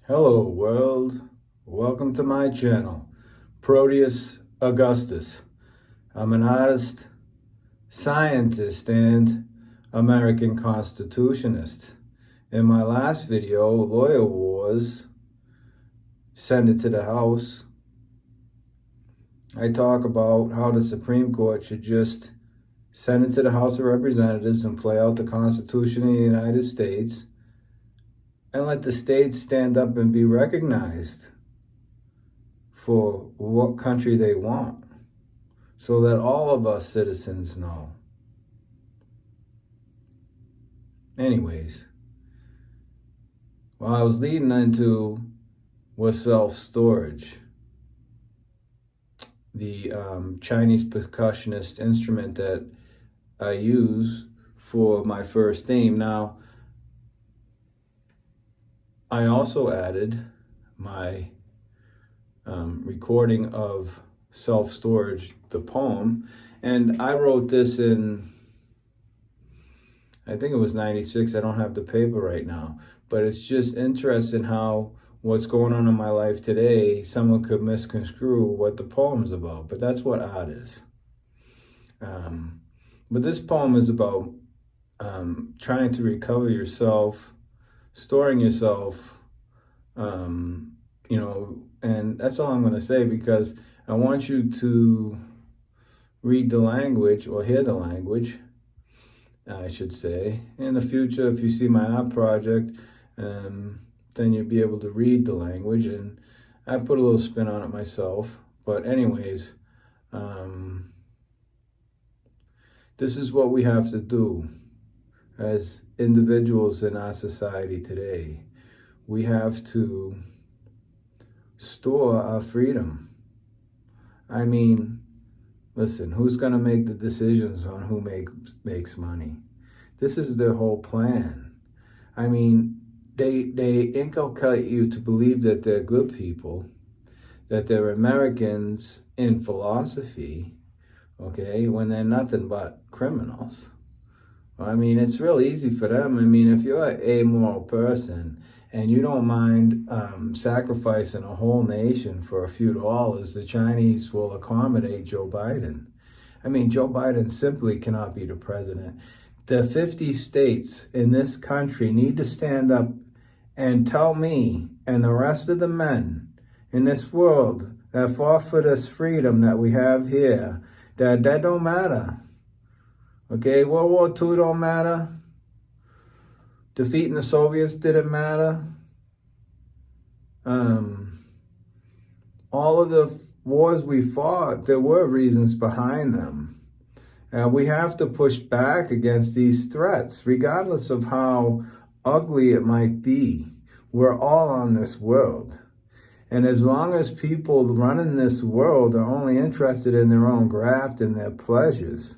Hello world, welcome to my channel, Proteus Augustus. I'm an artist, scientist, and American Constitutionist. In my last video, Lawyer Wars, Send It to the House, I talk about how the Supreme Court should just send it to the House of Representatives and play out the Constitution of the United States and let the states stand up and be recognized for what country they want, so that all of us citizens know. Anyways, what I was leading into was self-storage. The Chinese percussionist instrument that I use for my first theme. Now, I also added my recording of Self-Storage, the poem, and I wrote this in, I think it was 96. I don't have the paper right now, but it's just interesting how what's going on in my life today, someone could misconstrue what the poem's about, but that's what art is. But this poem is about trying to recover yourself, storing yourself, and that's all I'm going to say, because I want you to read the language, or hear the language, I should say. In the future, if you see my art project, then you'll be able to read the language, and I put a little spin on it myself. But anyways, this is what we have to do as individuals in our society today. We have to store our freedom. I mean, listen, who's going to make the decisions on who makes money? This is their whole plan. I mean, they inculcate you to believe that they're good people, that they're Americans in philosophy, okay, when they're nothing but criminals. I mean, it's real easy for them. I mean, if you're an amoral person and you don't mind sacrificing a whole nation for a few dollars, the Chinese will accommodate Joe Biden. I mean, Joe Biden simply cannot be the president. The 50 states in this country need to stand up and tell me and the rest of the men in this world that fought for this freedom that we have here, that don't matter. Okay, World War II don't matter. Defeating the Soviets didn't matter. All of the wars we fought, there were reasons behind them. We have to push back against these threats, regardless of how ugly it might be. We're all on this world. And as long as people running this world are only interested in their own graft and their pleasures,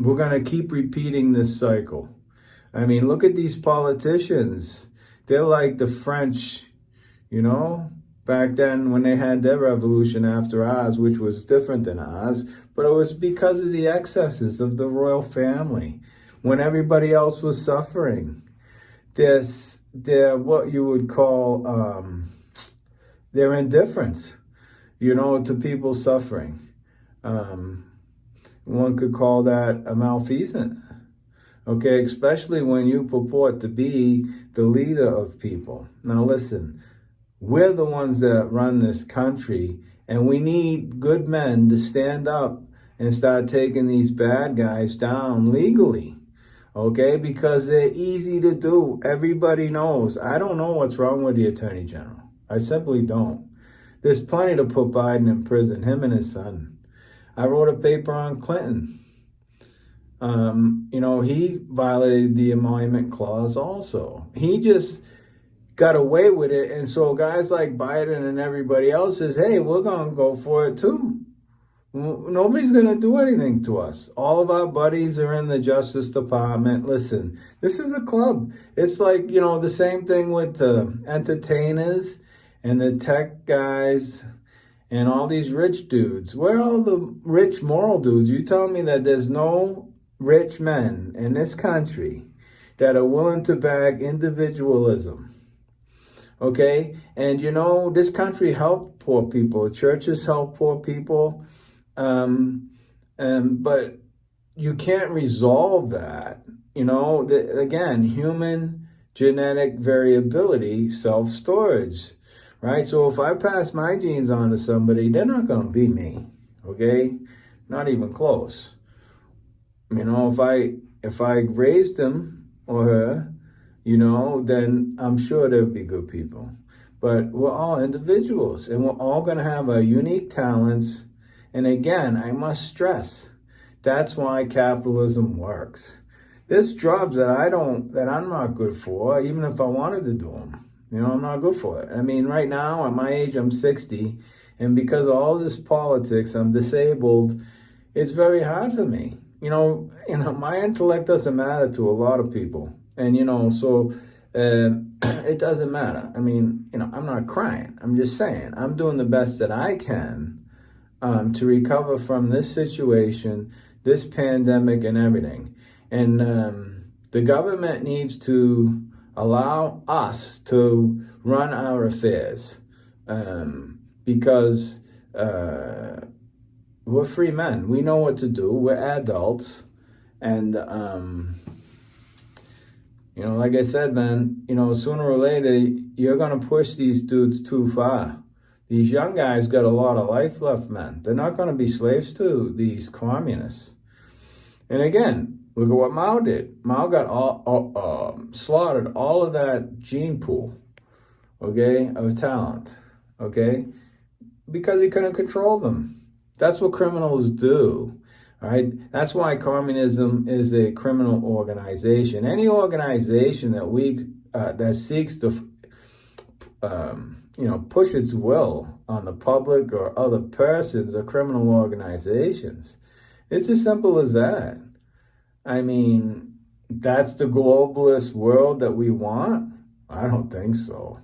we're going to keep repeating this cycle. I mean, look at these politicians. They're like the French, back then when they had their revolution after ours, which was different than ours, but it was because of the excesses of the royal family when everybody else was suffering. They're what you would call their indifference, to people suffering. One could call that a malfeasance, okay, especially when you purport to be the leader of people. Now listen, we're the ones that run this country, and we need good men to stand up and start taking these bad guys down legally, okay, because they're easy to do. Everybody knows. I don't know what's wrong with the Attorney General. I simply don't. There's plenty to put Biden in prison, him and his son. I wrote a paper on Clinton. He violated the Emolument Clause also. He just got away with it. And so guys like Biden and everybody else says, hey, we're going to go for it too. Nobody's going to do anything to us. All of our buddies are in the Justice Department. Listen, this is a club. It's like, the same thing with the entertainers and the tech guys and all these rich dudes. Where are all the rich moral dudes? You telling me that there's no rich men in this country that are willing to back individualism. Okay? And this country helped poor people. Churches help poor people. But you can't resolve that. Again, human genetic variability, self-storage, right? So if I pass my genes on to somebody, they're not going to be me, okay? Not even close. If I raised him or her, then I'm sure they'll be good people. But we're all individuals, and we're all going to have our unique talents. And again, I must stress, that's why capitalism works. There's jobs that I'm not good for, even if I wanted to do them. I'm not good for it. Right now, at my age, I'm 60, and because of all this politics, I'm disabled. It's very hard for me. My intellect doesn't matter to a lot of people. And, so it doesn't matter. I'm not crying. I'm just saying, I'm doing the best that I can to recover from this situation, this pandemic and everything. And the government needs to allow us to run our affairs because we're free men. We know what to do. We're adults. And, like I said, man, sooner or later, you're going to push these dudes too far. These young guys got a lot of life left, man. They're not going to be slaves to these communists. And again, look at what Mao did. Mao got slaughtered all of that gene pool, okay, of talent, okay, because he couldn't control them. That's what criminals do, all right? That's why communism is a criminal organization. Any organization that seeks to, push its will on the public or other persons are criminal organizations. It's as simple as that. That's the globalist world that we want? I don't think so.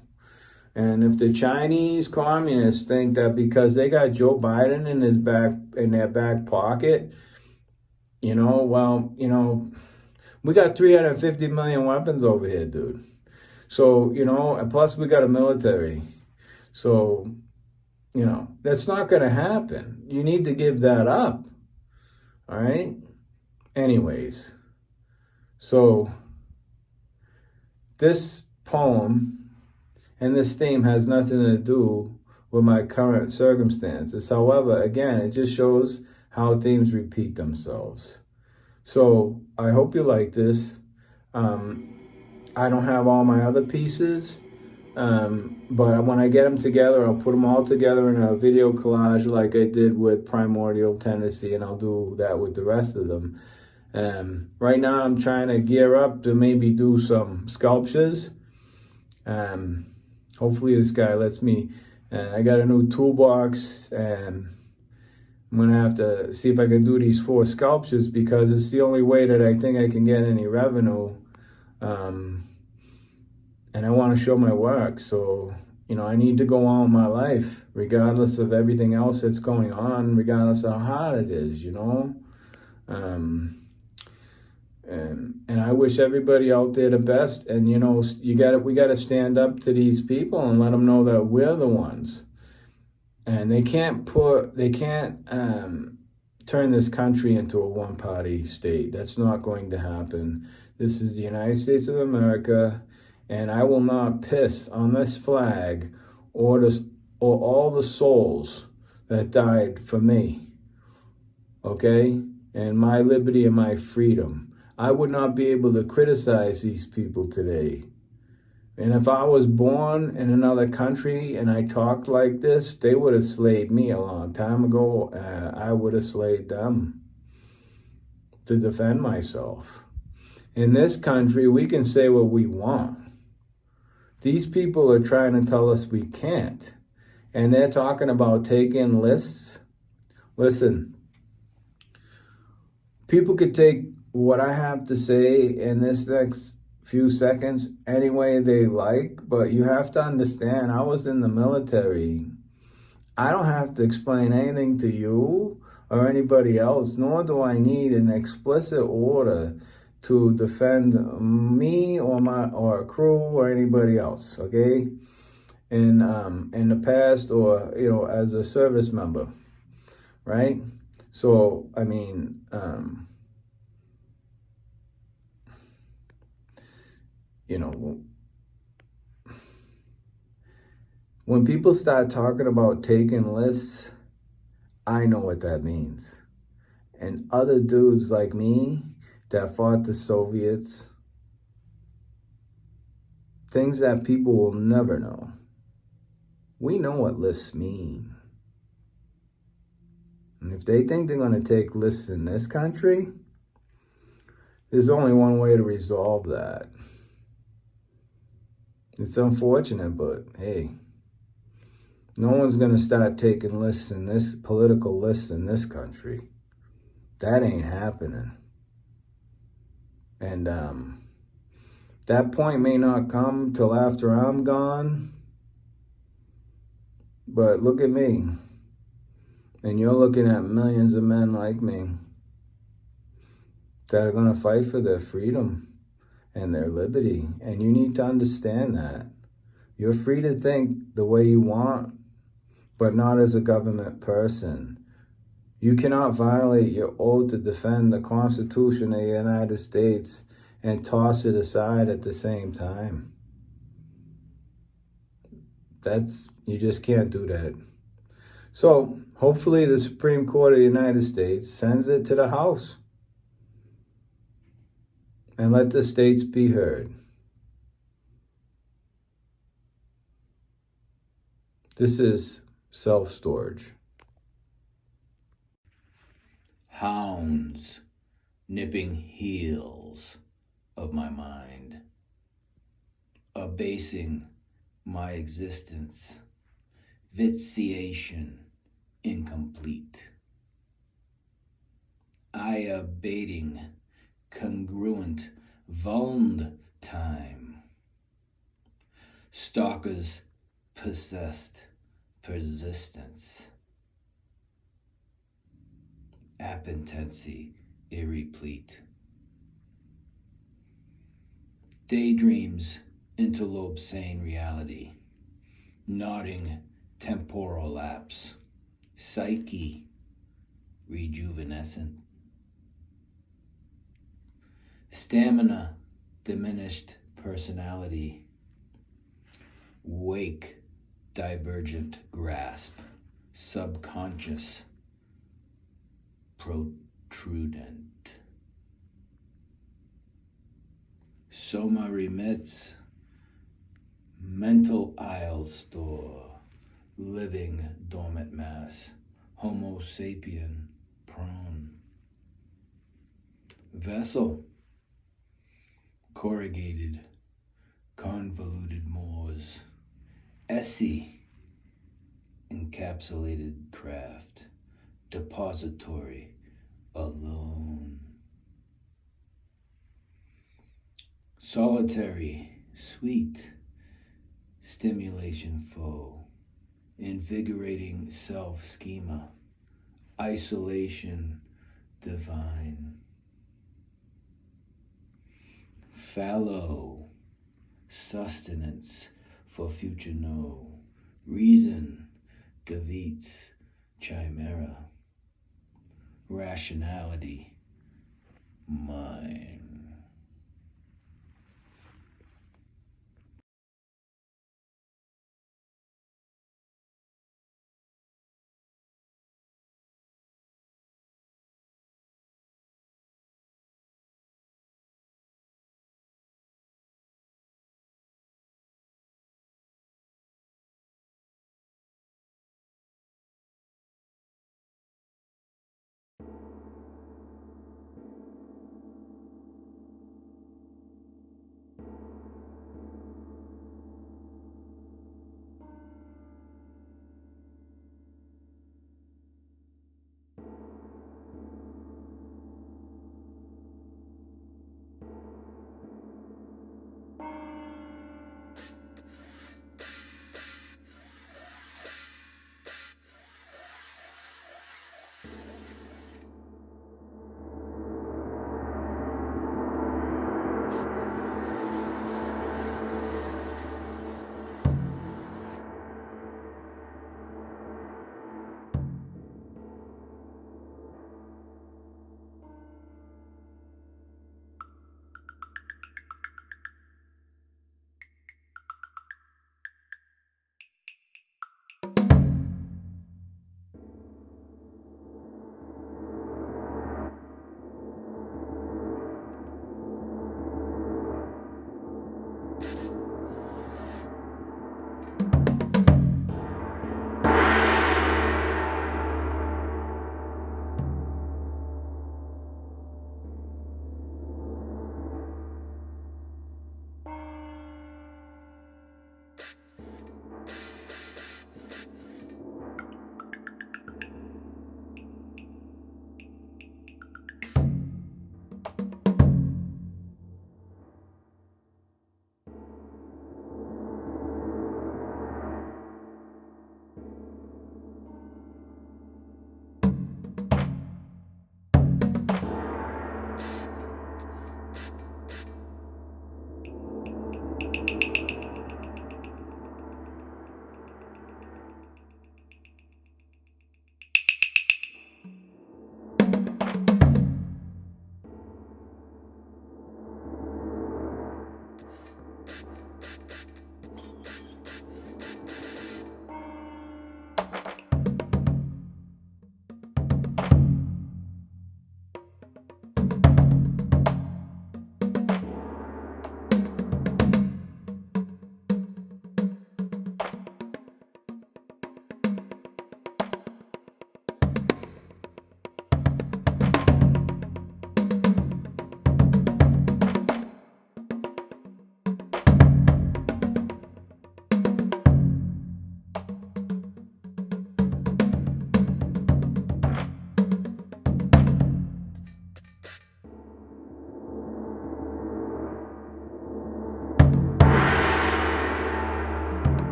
And if the Chinese communists think that because they got Joe Biden in their back pocket, we got 350 million weapons over here, dude. So, and plus we got a military. So, that's not going to happen. You need to give that up. All right? Anyways, so this poem and this theme has nothing to do with my current circumstances. However, again, it just shows how themes repeat themselves. So I hope you like this. I don't have all my other pieces, but when I get them together, I'll put them all together in a video collage like I did with Primordial Tendency, and I'll do that with the rest of them. Right now, I'm trying to gear up to maybe do some sculptures. Hopefully this guy lets me. I got a new toolbox, and I'm going to have to see if I can do these 4 sculptures because it's the only way that I think I can get any revenue. And I want to show my work. So, I need to go on with my life, regardless of everything else that's going on, regardless of how hard it is, And I wish everybody out there the best. And, we got to stand up to these people and let them know that we're the ones. And they can't turn this country into a one-party state. That's not going to happen. This is the United States of America, and I will not piss on this flag or all the souls that died for me, okay? And my liberty and my freedom. I would not be able to criticize these people today. And if I was born in another country and I talked like this, they would have slayed me a long time ago. I would have slayed them to defend myself. In this country, we can say what we want. These people are trying to tell us we can't. And they're talking about taking lists. Listen, people could take what I have to say in this next few seconds any way they like, but you have to understand, I was in the military. I don't have to explain anything to you or anybody else, nor do I need an explicit order to defend me or my or a crew or anybody else, okay? In the past, or as a service member, right? So I mean, you know, when people start talking about taking lists, I know what that means. And other dudes like me that fought the Soviets, things that people will never know. We know what lists mean. And if they think they're going to take lists in this country, there's only one way to resolve that. It's unfortunate, but hey, no one's going to start taking lists in this political lists in this country. That ain't happening. And that point may not come till after I'm gone. But look at me. And you're looking at millions of men like me that are going to fight for their freedom and their liberty. And you need to understand that. You're free to think the way you want, but not as a government person. You cannot violate your oath to defend the Constitution of the United States and toss it aside at the same time. You just can't do that. So hopefully the Supreme Court of the United States sends it to the House and let the states be heard. This is self-storage. Hounds nipping heels of my mind, abasing my existence, vitiation incomplete. I abating congruent vulned time. Stalkers possessed persistence. Appetency irreplete. Daydreams interlope sane reality. Nodding temporal lapse. Psyche rejuvenescent. Stamina diminished personality. Wake divergent grasp. Subconscious protrudent. Soma remits. Mental isle store. Living dormant mass. Homo sapien prone. Vessel. Corrugated. Convoluted moors. Essie. Encapsulated craft. Depository. Alone. Solitary. Sweet. Stimulation foe. Invigorating self-schema. Isolation divine. Fallow. Sustenance for future no. Reason defeats chimera. Rationality mine.